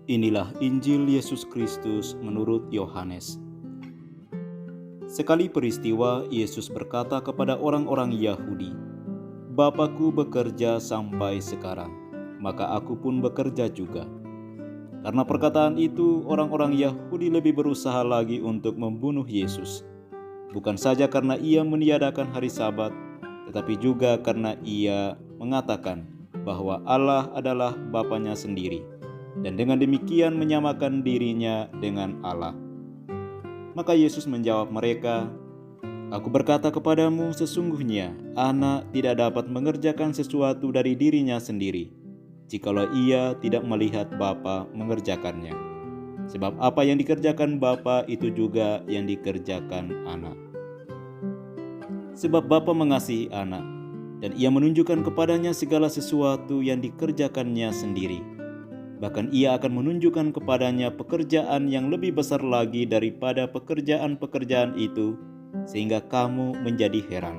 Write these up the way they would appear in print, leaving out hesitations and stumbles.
Inilah Injil Yesus Kristus menurut Yohanes. Sekali peristiwa, Yesus berkata kepada orang-orang Yahudi, "Bapa-Ku bekerja sampai sekarang, maka Aku pun bekerja juga." Karena perkataan itu, orang-orang Yahudi lebih berusaha lagi untuk membunuh Yesus. Bukan saja karena Ia meniadakan hari Sabat, tetapi juga karena Ia mengatakan bahwa Allah adalah Bapanya sendiri, dan dengan demikian menyamakan dirinya dengan Allah. Maka Yesus menjawab mereka, "Aku berkata kepadamu, sesungguhnya anak tidak dapat mengerjakan sesuatu dari dirinya sendiri, jikalau ia tidak melihat Bapa mengerjakannya. Sebab apa yang dikerjakan Bapa itu juga yang dikerjakan anak. Sebab Bapa mengasihi anak, dan Ia menunjukkan kepadanya segala sesuatu yang dikerjakannya sendiri. Bahkan Ia akan menunjukkan kepadanya pekerjaan yang lebih besar lagi daripada pekerjaan-pekerjaan itu, sehingga kamu menjadi heran.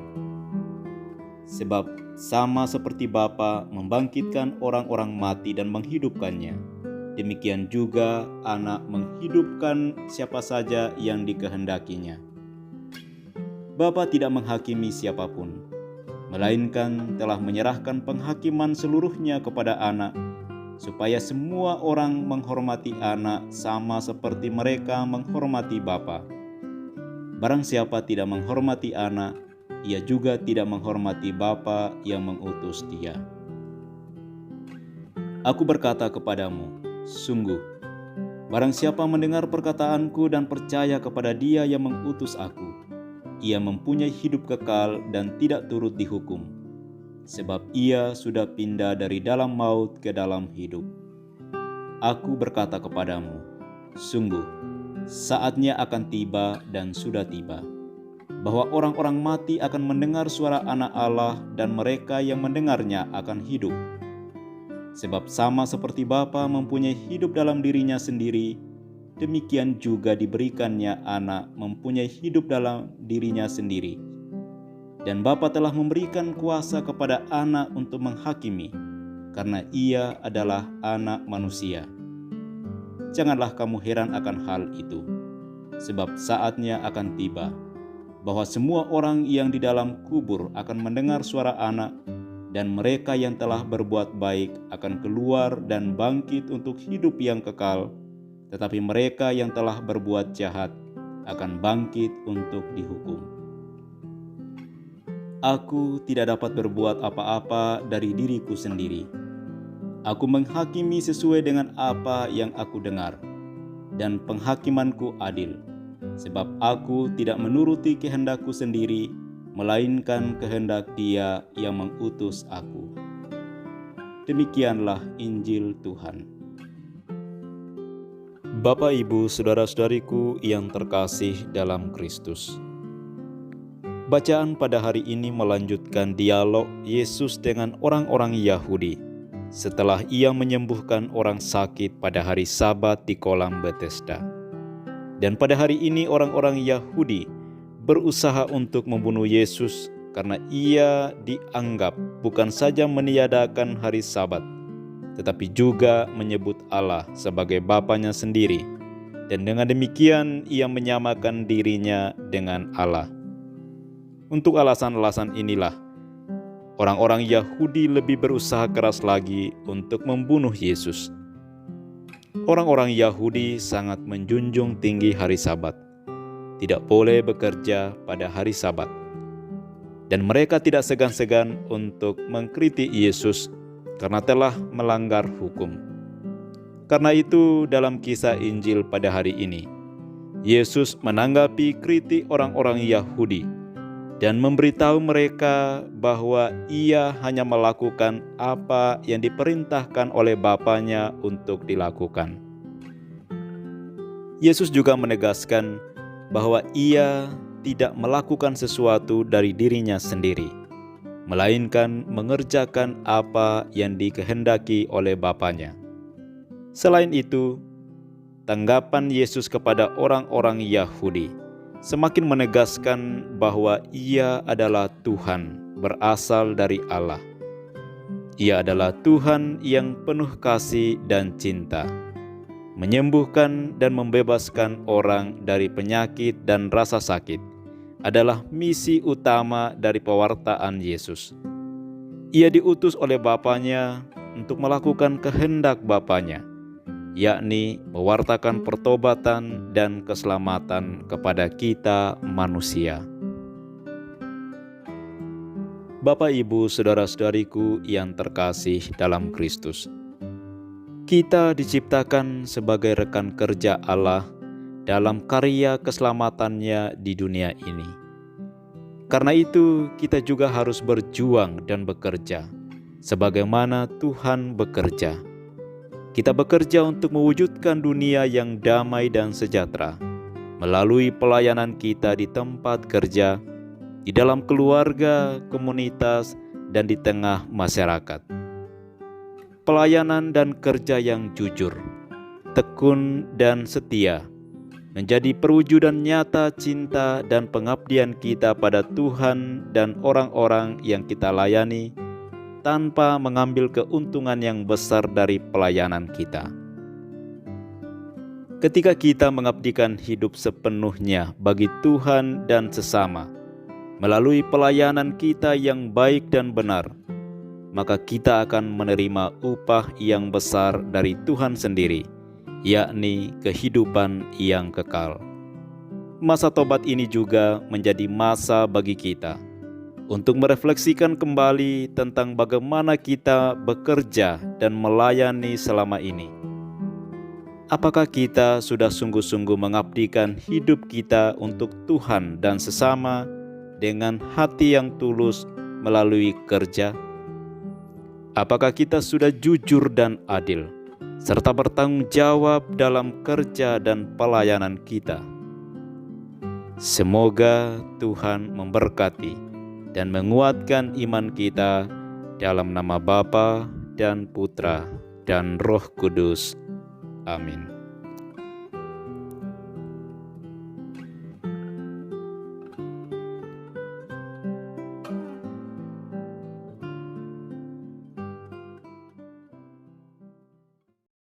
Sebab sama seperti Bapa membangkitkan orang-orang mati dan menghidupkannya, demikian juga Anak menghidupkan siapa saja yang dikehendakinya. Bapa tidak menghakimi siapapun, melainkan telah menyerahkan penghakiman seluruhnya kepada Anak, supaya semua orang menghormati Anak sama seperti mereka menghormati Bapa. Barang siapa tidak menghormati Anak, ia juga tidak menghormati Bapa yang mengutus Dia. Aku berkata kepadamu, sungguh, barang siapa mendengar perkataanku dan percaya kepada Dia yang mengutus aku, ia mempunyai hidup kekal dan tidak turut dihukum, sebab ia sudah pindah dari dalam maut ke dalam hidup. Aku berkata kepadamu, sungguh, saatnya akan tiba dan sudah tiba, bahwa orang-orang mati akan mendengar suara Anak Allah dan mereka yang mendengarnya akan hidup. Sebab sama seperti Bapa mempunyai hidup dalam dirinya sendiri, demikian juga diberikannya Anak mempunyai hidup dalam dirinya sendiri. Dan Bapa telah memberikan kuasa kepada Anak untuk menghakimi, karena Ia adalah Anak manusia. Janganlah kamu heran akan hal itu, sebab saatnya akan tiba, bahwa semua orang yang di dalam kubur akan mendengar suara Anak, dan mereka yang telah berbuat baik akan keluar dan bangkit untuk hidup yang kekal, tetapi mereka yang telah berbuat jahat akan bangkit untuk dihukum. Aku tidak dapat berbuat apa-apa dari diriku sendiri. Aku menghakimi sesuai dengan apa yang aku dengar, dan penghakimanku adil, sebab aku tidak menuruti kehendakku sendiri, melainkan kehendak Dia yang mengutus aku." Demikianlah Injil Tuhan. Bapak, Ibu, saudara-saudariku yang terkasih dalam Kristus. Bacaan pada hari ini melanjutkan dialog Yesus dengan orang-orang Yahudi setelah Ia menyembuhkan orang sakit pada hari Sabat di kolam Betesda. Dan pada hari ini orang-orang Yahudi berusaha untuk membunuh Yesus karena Ia dianggap bukan saja meniadakan hari Sabat, tetapi juga menyebut Allah sebagai Bapanya sendiri, dan dengan demikian Ia menyamakan dirinya dengan Allah. Untuk alasan-alasan inilah, orang-orang Yahudi lebih berusaha keras lagi untuk membunuh Yesus. Orang-orang Yahudi sangat menjunjung tinggi hari Sabat, tidak boleh bekerja pada hari Sabat, dan mereka tidak segan-segan untuk mengkritik Yesus karena telah melanggar hukum. Karena itu, dalam kisah Injil pada hari ini, Yesus menanggapi kritik orang-orang Yahudi dan memberitahu mereka bahwa Ia hanya melakukan apa yang diperintahkan oleh Bapanya untuk dilakukan. Yesus juga menegaskan bahwa Ia tidak melakukan sesuatu dari dirinya sendiri, melainkan mengerjakan apa yang dikehendaki oleh Bapanya. Selain itu, tanggapan Yesus kepada orang-orang Yahudi semakin menegaskan bahwa Ia adalah Tuhan berasal dari Allah. Ia adalah Tuhan yang penuh kasih dan cinta. menyembuhkan dan membebaskan orang dari penyakit dan rasa sakit adalah misi utama dari pewartaan Yesus. Ia diutus oleh Bapanya untuk melakukan kehendak Bapanya, yakni mewartakan pertobatan dan keselamatan kepada kita manusia. Bapak, Ibu, saudara-saudariku yang terkasih dalam Kristus, kita diciptakan sebagai rekan kerja Allah dalam karya keselamatannya di dunia ini. Karena itu, kita juga harus berjuang dan bekerja, sebagaimana Tuhan bekerja. Kita bekerja untuk mewujudkan dunia yang damai dan sejahtera, melalui pelayanan kita di tempat kerja, di dalam keluarga, komunitas, dan di tengah masyarakat. Pelayanan dan kerja yang jujur, tekun, dan setia menjadi perwujudan nyata cinta dan pengabdian kita pada Tuhan dan orang-orang yang kita layani, tanpa mengambil keuntungan yang besar dari pelayanan kita. Ketika kita mengabdikan hidup sepenuhnya bagi Tuhan dan sesama, melalui pelayanan kita yang baik dan benar, maka kita akan menerima upah yang besar dari Tuhan sendiri, yakni kehidupan yang kekal. Masa tobat ini juga menjadi masa bagi kita untuk merefleksikan kembali tentang bagaimana kita bekerja dan melayani selama ini. Apakah kita sudah sungguh-sungguh mengabdikan hidup kita untuk Tuhan dan sesama dengan hati yang tulus melalui kerja? Apakah kita sudah jujur dan adil, serta bertanggung jawab dalam kerja dan pelayanan kita? Semoga Tuhan memberkati dan menguatkan iman kita dalam nama Bapa dan Putra dan Roh Kudus. Amin.